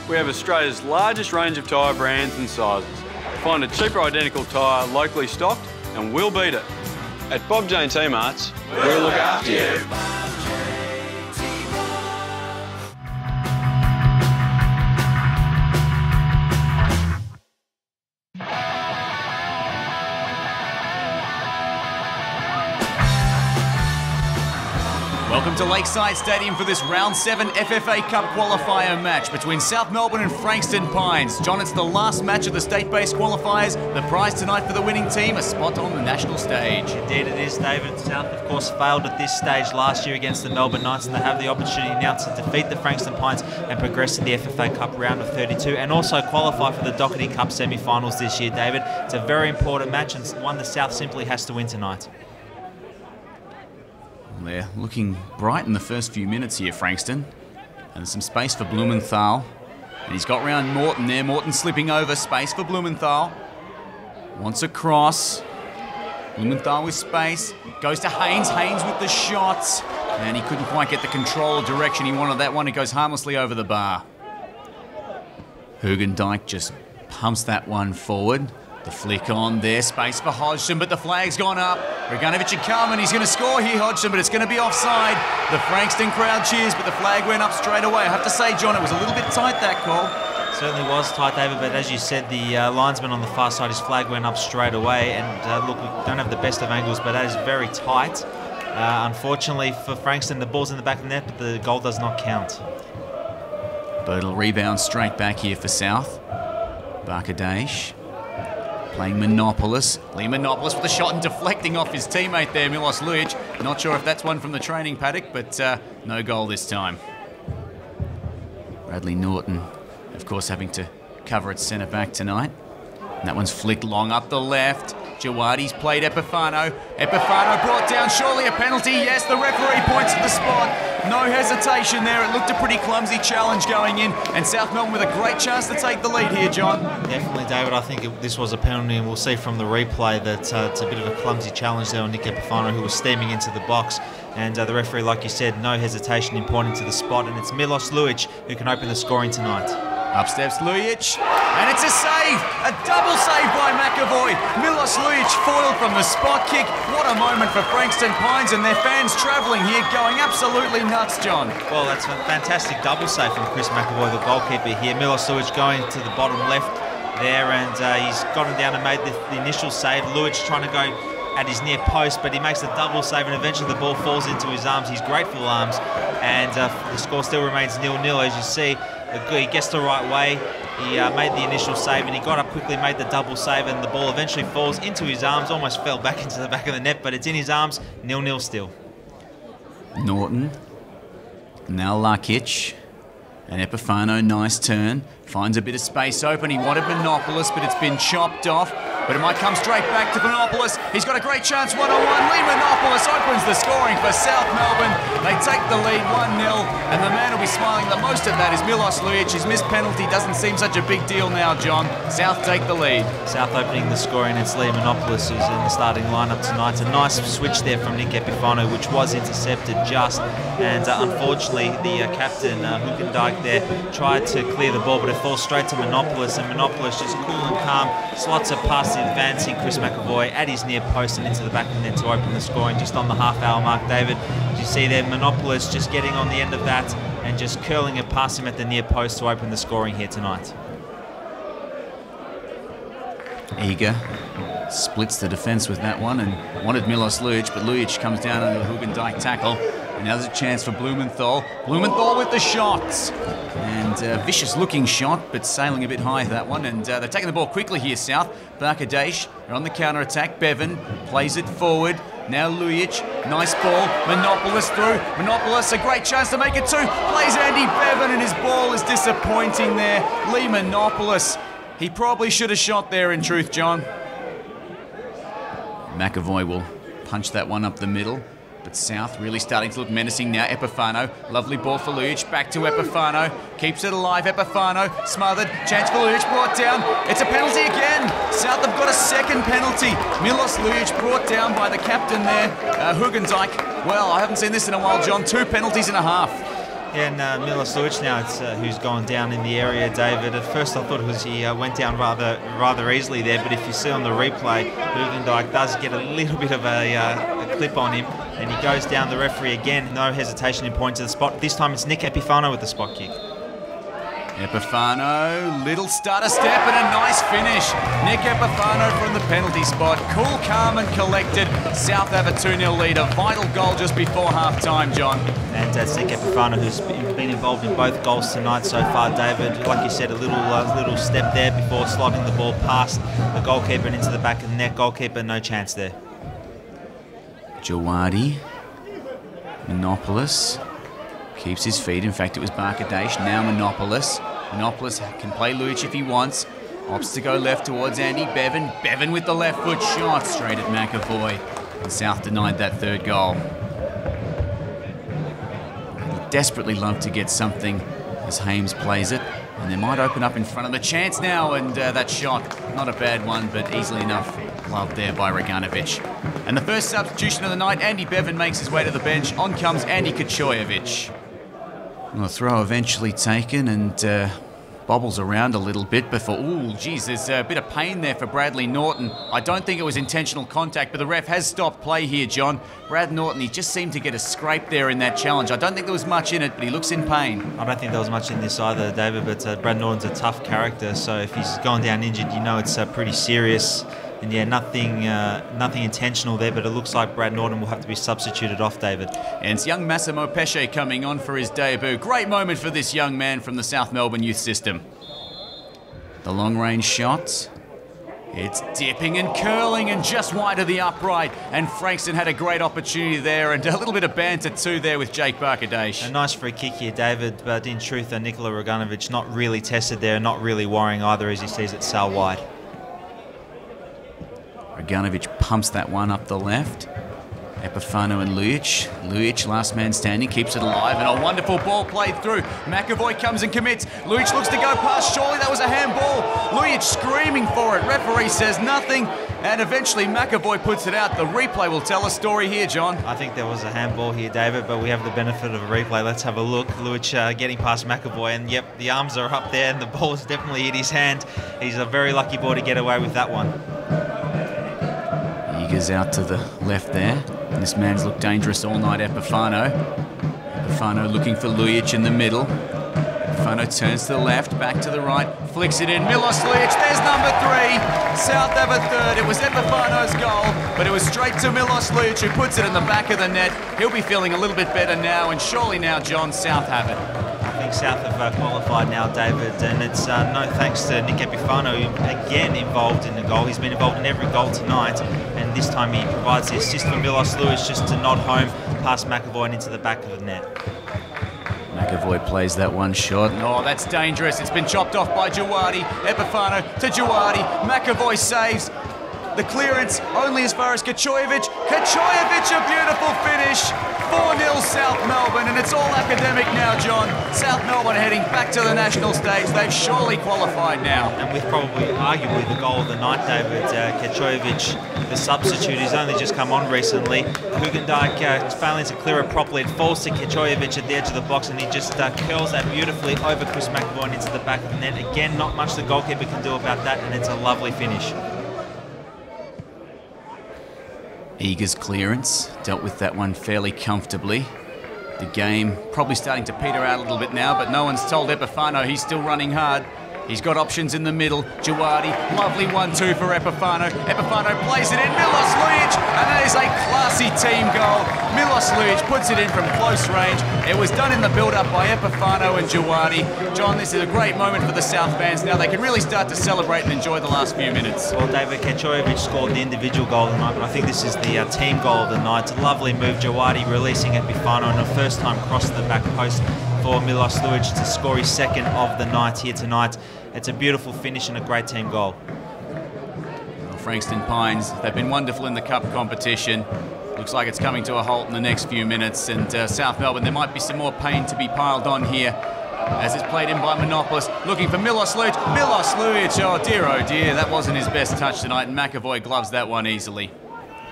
we have Australia's largest range of tyre brands and sizes. Find a cheaper identical tyre locally stocked and we'll beat it. At Bob Jane T-Marts, we'll look after you. Welcome to Lakeside Stadium for this Round 7 FFA Cup qualifier match between South Melbourne and Frankston Pines. John, it's the last match of the state-based qualifiers. The prize tonight for the winning team, a spot on the national stage. Indeed it is, David. South, of course, failed at this stage last year against the Melbourne Knights, and they have the opportunity now to defeat the Frankston Pines and progress to the FFA Cup round of 32 and also qualify for the Doherty Cup semi-finals this year, David. It's a very important match and one the South simply has to win tonight. They're looking bright in the first few minutes here, Frankston. And there's some space for Blumenthal. And he's got round Morton there. Morton slipping over. Space for Blumenthal. Wants a cross. Blumenthal with space. Goes to Haynes. Haynes with the shots. And he couldn't quite get the control or direction he wanted that one. It goes harmlessly over the bar. Hugendijk just pumps that one forward. The flick on there, space for Hodgson, but the flag's gone up. Raganovic had come and he's going to score here, Hodgson, but it's going to be offside. The Frankston crowd cheers, but the flag went up straight away. I have to say, John, it was a little bit tight, that call. Certainly was tight, David, but as you said, the linesman on the far side, his flag went up straight away. And look, we don't have the best of angles, but that is very tight. Unfortunately for Frankston, the ball's in the back of the net, but the goal does not count. But it'll rebound straight back here for South. Barkadash. Playing Monopolis. Lee Monopolis with a shot and deflecting off his teammate there, Milos Lujic. Not sure if that's one from the training paddock, but no goal this time. Bradley Norton, of course, having to cover at centre back tonight. And that one's flicked long up the left. Jawadi's played Epifano. Epifano brought down, surely a penalty. Yes, the referee points to the spot. No hesitation there. It looked a pretty clumsy challenge going in. And South Melbourne with a great chance to take the lead here, John. Definitely, David. I think this was a penalty, and we'll see from the replay that it's a bit of a clumsy challenge there on Nick Epifano, who was steaming into the box. And the referee, like you said, no hesitation in pointing to the spot. And it's Milos Lujic who can open the scoring tonight. Up steps Lujic, and it's a save! A double save by McAvoy. Milos Lujic foiled from the spot kick. What a moment for Frankston Pines and their fans travelling here, going absolutely nuts, John. Well, that's a fantastic double save from Chris McAvoy, the goalkeeper here. Milos Lujic going to the bottom left there, and he's gotten down and made the initial save. Lujic trying to go at his near post, but he makes a double save, and eventually the ball falls into his arms, his grateful arms, and the score still remains 0-0, as you see. He gets the right way, he made the initial save, and he got up quickly, made the double save, and the ball eventually falls into his arms, almost fell back into the back of the net, but it's in his arms, 0-0 still. Norton, now Lakic, and Epifano, nice turn, finds a bit of space open. He wanted Monopolis, but it's been chopped off. But it might come straight back to Monopolis. He's got a great chance, one-on-one. Lee Monopolis opens the scoring for South Melbourne. They take the lead 1-0, and the man who'll be smiling the most at that is Milos Lujic. His missed penalty doesn't seem such a big deal now, John. South take the lead. South opening the scoring, it's Lee Monopolis who's in the starting lineup tonight. A nice switch there from Nick Epifano, which was intercepted just, and unfortunately the captain, Hugendijk there, tried to clear the ball, but it falls straight to Monopolis, and Monopolis just cool and calm, slots it past the advancing Chris McAvoy at his near post and into the back of the net to open the scoring just on the half-hour mark, David. As you see there, Monopolis just getting on the end of that and just curling it past him at the near post to open the scoring here tonight. Eager splits the defence with that one and wanted Milos Lujic, but Lujic comes down under the Hugendijk tackle. And now there's a chance for Blumenthal. Blumenthal with the shots. And a vicious looking shot, but sailing a bit high that one. And they're taking the ball quickly here, South. Barkadash are on the counter attack. Bevan plays it forward. Now Lujic, nice ball. Monopolis through. Monopolis, a great chance to make it two. Plays Andy Bevan, and his ball is disappointing there. Lee Monopolis. He probably should have shot there, in truth, John. McAvoy will punch that one up the middle. But South really starting to look menacing now. Epifano, lovely ball for Lujic, back to Epifano, keeps it alive. Epifano, smothered, chance for Lujic, brought down. It's a penalty again. South have got a second penalty. Milos Lujic brought down by the captain there, Hugendijk. Well, I haven't seen this in a while, John. 2 penalties and a half. Yeah, and Milos Lujic now, who's gone down in the area, David. At first I thought it was he went down rather easily there, but if you see on the replay, Hugendijk does get a little bit of a clip on him, and he goes down the referee again. No hesitation in pointing to the spot. This time it's Nick Epifano with the spot kick. Epifano, little stutter step and a nice finish. Nick Epifano from the penalty spot. Cool, calm and collected. South have a 2-0 lead. A vital goal just before half-time, John. And that's Nick Epifano, who's been involved in both goals tonight so far, David. Like you said, a little step there before slotting the ball past the goalkeeper and into the back of the net. Goalkeeper, no chance there. Jawadi, Monopolis. Keeps his feet. In fact, it was Barkadash. Now Monopolis. Monopolis can play Lujic if he wants. Opts to go left towards Andy Bevan. Bevan with the left foot shot straight at McAvoy. And South denied that third goal. He'd desperately love to get something as Hames plays it. And they might open up in front of the chance now. And that shot, not a bad one, but easily enough gloved there by Reganovic. And the first substitution of the night, Andy Bevan makes his way to the bench. On comes Andy Kachojevic. Well, a throw eventually taken and bobbles around a little bit before... Ooh, geez, there's a bit of pain there for Bradley Norton. I don't think it was intentional contact, but the ref has stopped play here, John. Brad Norton, he just seemed to get a scrape there in that challenge. I don't think there was much in it, but he looks in pain. I don't think there was much in this either, David, but Brad Norton's a tough character, so if he's gone down injured, you know it's pretty serious. And yeah, nothing intentional there, but it looks like Brad Norton will have to be substituted off, David. And it's young Massimo Pesce coming on for his debut. Great moment for this young man from the South Melbourne youth system. The long-range shot. It's dipping and curling and just wide of the upright. And Frankston had a great opportunity there and a little bit of banter too there with Jake Barkadash. A nice free kick here, David, but in truth, Nikola Reganovic not really tested there, not really worrying either as he sees it sail wide. Reganovic pumps that one up the left. Epifano and Lujic. Lujic, last man standing, keeps it alive, and a wonderful ball played through. McAvoy comes and commits. Lujic looks to go past. Surely that was a handball. Lujic screaming for it. Referee says nothing, and eventually McAvoy puts it out. The replay will tell a story here, John. I think there was a handball here, David, but we have the benefit of a replay. Let's have a look. Lujic getting past McAvoy, and yep, the arms are up there, and the ball has definitely hit his hand. He's a very lucky boy to get away with that one. Eager's out to the left there. This man's looked dangerous all night, Epifano. Epifano looking for Lujic in the middle. Epifano turns to the left, back to the right, flicks it in. Milos Lujic, there's number 3. South have a third. It was Epifano's goal, but it was straight to Milos Lujic, who puts it in the back of the net. He'll be feeling a little bit better now, and surely now, John, South have it. I think South have qualified now, David, and it's no thanks to Nick Epifano, again involved in the goal. He's been involved in every goal tonight, and this time he provides the assist for Milos Lujic just to nod home past McAvoy and into the back of the net. McAvoy plays that one shot. Oh, that's dangerous. It's been chopped off by Jawadi. Epifano to Jawadi. McAvoy saves. The clearance only as far as Kachojevic. Kachojevic, a beautiful finish. 4-0 South Melbourne, and it's all academic now, John. South Melbourne heading back to the national stage. They've surely qualified now. And with probably, arguably, the goal of the night, David, Kachojevic, the substitute, he's only just come on recently. Hugendijk failing to clear it properly. It falls to Kachojevic at the edge of the box, and he just curls that beautifully over Chris McAvoy and into the back of the net. Again, not much the goalkeeper can do about that, and it's a lovely finish. Eager's clearance, dealt with that one fairly comfortably. The game probably starting to peter out a little bit now, but no one's told Epifano he's still running hard. He's got options in the middle. Jawadi, lovely 1-2 for Epifano. Epifano plays it in. Milos Lujic, and that is a classy team goal. Milos Lujic puts it in from close range. It was done in the build-up by Epifano and Jawadi. John, this is a great moment for the South fans. Now they can really start to celebrate and enjoy the last few minutes. Well, David, Kachojevic scored the individual goal of the night, but I think this is the team goal of the night. It's a lovely move. Jawadi releasing Epifano on a first-time cross to the back post for Milos Lujic to score his second of the night here tonight. It's a beautiful finish and a great team goal. Well, Frankston Pines, they've been wonderful in the Cup competition. Looks like it's coming to a halt in the next few minutes, and South Melbourne, there might be some more pain to be piled on here as it's played in by Monopolis, looking for Milos Lujic. Milos Lujic, oh dear, that wasn't his best touch tonight, and McAvoy gloves that one easily.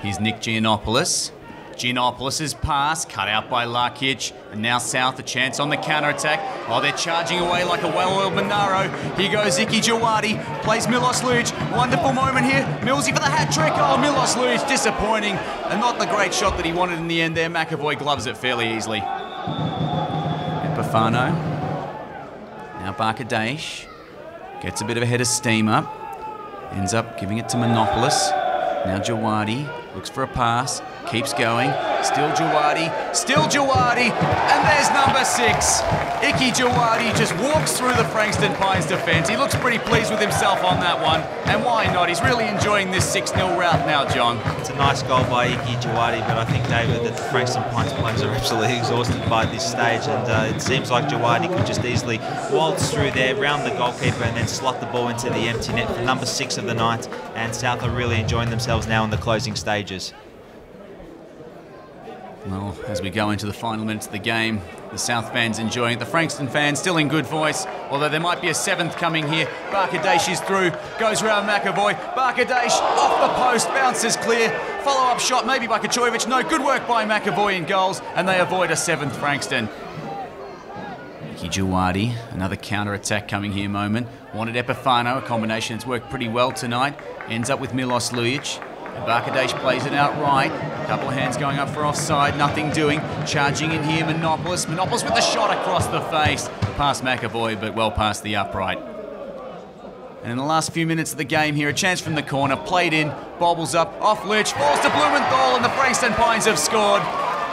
Here's Nick Giannopoulos. Giannopoulos' pass, cut out by Larkic, and now South a chance on the counter-attack. Oh, they're charging away like a well-oiled Monaro. Here goes Iki Jawadi, plays Milos Lujic. Wonderful moment here, Millsy for the hat-trick. Oh, Milos Lujic disappointing, and not the great shot that he wanted in the end there. McAvoy gloves it fairly easily. Epifano, now Barkadash, gets a bit of a head of steam up, ends up giving it to Monopoulos. Now Jawadi looks for a pass, keeps going, still Jawadi, and there's number 6. Iki Jawadi just walks through the Frankston Pines defence. He looks pretty pleased with himself on that one, and why not? He's really enjoying this 6-0 route now, John. It's a nice goal by Iki Jawadi, but I think, David, that the Frankston Pines players are absolutely exhausted by this stage, and it seems like Jawadi could just easily waltz through there, round the goalkeeper, and then slot the ball into the empty net for number 6 of the night, and South are really enjoying themselves now in the closing stages. Well, as we go into the final minutes of the game, the South fans enjoying it. The Frankston fans still in good voice, although there might be a 7th coming here. Barkadash is through, goes around McAvoy. Barkadash off the post, bounces clear. Follow-up shot maybe by Kachovic. No, good work by McAvoy in goals, and they avoid a 7th Frankston. Iki Jawadi, another counter-attack coming here moment. Wanted Epifano, a combination that's worked pretty well tonight. Ends up with Milos Lujic. Barkadash plays it out right. A couple of hands going up for offside, nothing doing. Charging in here, Monopoulos. Monopoulos with the shot across the face. Past McAvoy, but well past the upright. And in the last few minutes of the game here, a chance from the corner, played in, bobbles up, off Lujic, falls to Blumenthal, and the Frankston Pines have scored.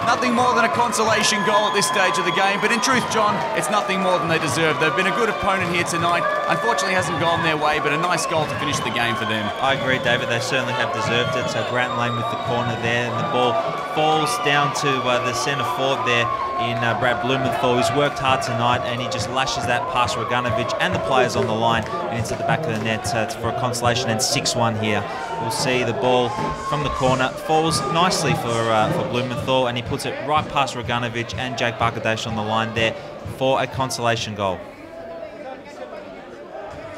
Nothing more than a consolation goal at this stage of the game, but in truth, John, it's nothing more than they deserve. They've been a good opponent here tonight. Unfortunately, hasn't gone their way, but a nice goal to finish the game for them. I agree, David. They certainly have deserved it. So Grant Lane with the corner there, and the ball falls down to the centre forward there in Brad Blumenthal, who's worked hard tonight, and he just lashes that past Roganovic and the players on the line and into the back of the net for a consolation, and 6-1 here. We'll see the ball from the corner falls nicely for Blumenthal, and he puts it right past Roganovic and Jake Barkadash on the line there for a consolation goal.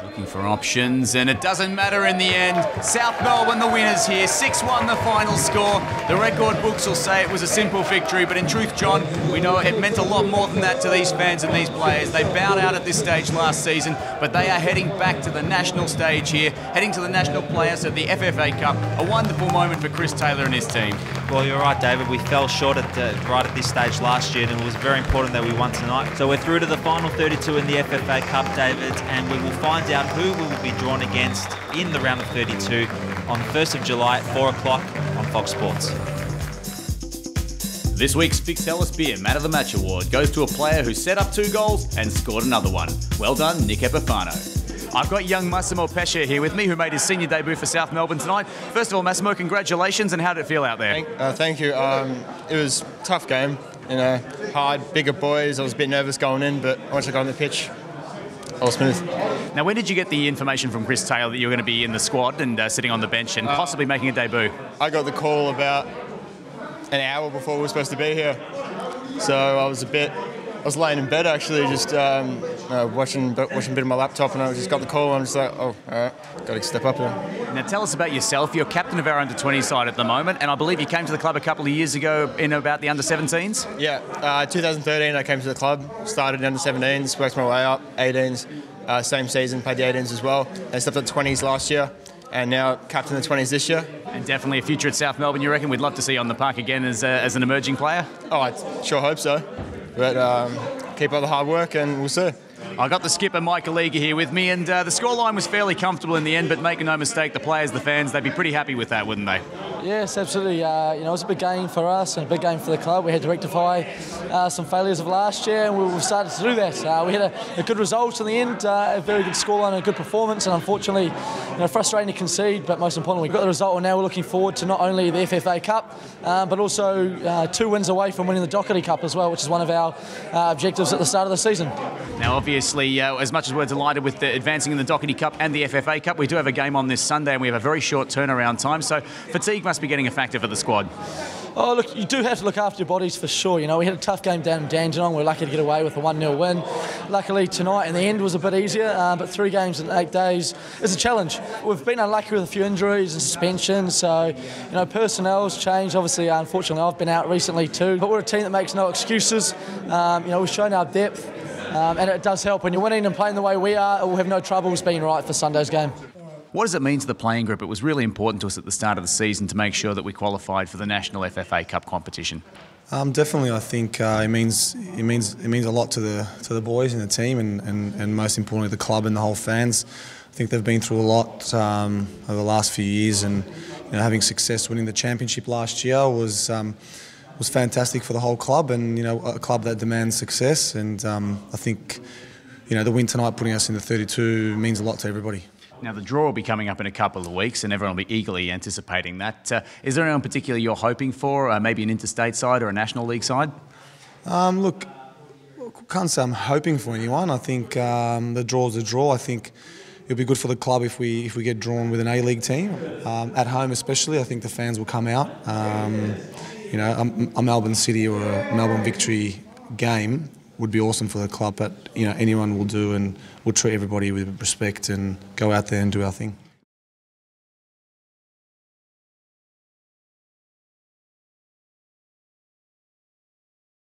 Looking for options, and it doesn't matter in the end. South Melbourne the winners here, 6-1 the final score. The record books will say it was a simple victory, but in truth, John, we know it meant a lot more than that to these fans and these players. They bowed out at this stage last season, but they are heading back to the national stage here, heading to the national playoffs at the FFA Cup. A wonderful moment for Chris Taylor and his team. Well, you're right, David. We fell short right at this stage last year, and it was very important that we won tonight. So we're through to the final 32 in the FFA Cup, David, and we will find out who we will be drawn against in the round of 32 on the 1st of July at 4 o'clock on Fox Sports. This week's Fix Ellis Beer Man of the Match Award goes to a player who set up 2 goals and scored another one. Well done, Nick Epifano. I've got young Massimo Pesce here with me, who made his senior debut for South Melbourne tonight. First of all, Massimo, congratulations, and how did it feel out there? Thank you. It was a tough game, hard, bigger boys. I was a bit nervous going in, but once I got on the pitch, all smooth. Now, when did you get the information from Chris Taylor that you were going to be in the squad and sitting on the bench and possibly making a debut? I got the call about an hour before we were supposed to be here. So I was laying in bed actually, just watching a bit of my laptop, and I just got the call, and I'm just like, oh, all right, got to step up here. Now tell us about yourself. You're captain of our under-20 side at the moment, and I believe you came to the club a couple of years ago in about the under-17s? Yeah, 2013 I came to the club, started in under-17s, worked my way up, 18s, same season, played the 18s as well, and stepped up 20s last year, and now captain of the 20s this year. And definitely a future at South Melbourne, you reckon? We'd love to see you on the park again as an emerging player? Oh, I sure hope so. But keep up the hard work, and we'll see. I got the skipper, Michael Eager, here with me, and the scoreline was fairly comfortable in the end, but make no mistake, the players, the fans, they'd be pretty happy with that, wouldn't they? Yes, absolutely. It was a big game for us and a big game for the club. We had to rectify some failures of last year, and we've started to do that. We had a good result in the end, a very good scoreline and a good performance, and unfortunately, frustrating to concede, but most importantly, we got the result, and now we're looking forward to not only the FFA Cup, but also 2 wins away from winning the Doherty Cup as well, which is one of our objectives at the start of the season. Now, obviously, as much as we're delighted with the advancing in the Doherty Cup and the FFA Cup, we do have a game on this Sunday, and we have a very short turnaround time, so fatigue must be getting a factor for the squad. Oh, look, you do have to look after your bodies for sure. You know, we had a tough game down in Dandenong. We're lucky to get away with a 1-0 win. Luckily, tonight in the end was a bit easier, but 3 games in 8 days is a challenge. We've been unlucky with a few injuries and suspensions, so, you know, personnel's changed. Obviously, unfortunately, I've been out recently too, but we're a team that makes no excuses. You know, we've shown our depth, and it does help. When you're winning and playing the way we are, we'll have no troubles being right for Sunday's game. What does it mean to the playing group? It was really important to us at the start of the season to make sure that we qualified for the National FFA Cup competition. Definitely, I think it means a lot to the boys in the team, and most importantly the club and the whole fans. I think they've been through a lot over the last few years, and you know, having success winning the championship last year was fantastic for the whole club, and you know, a club that demands success. And I think, you know, the win tonight, putting us in the 32, means a lot to everybody. Now, the draw will be coming up in a couple of weeks, and everyone will be eagerly anticipating that. Is there anyone particular you're hoping for, maybe an interstate side or a National League side? Look, can't say I'm hoping for anyone. I think the draw's a draw. I think it'll be good for the club if we get drawn with an A-League team. At home especially, I think the fans will come out. You know, a Melbourne City or a Melbourne Victory game would be awesome for the club, but you know, anyone will do, and we'll treat everybody with respect and go out there and do our thing.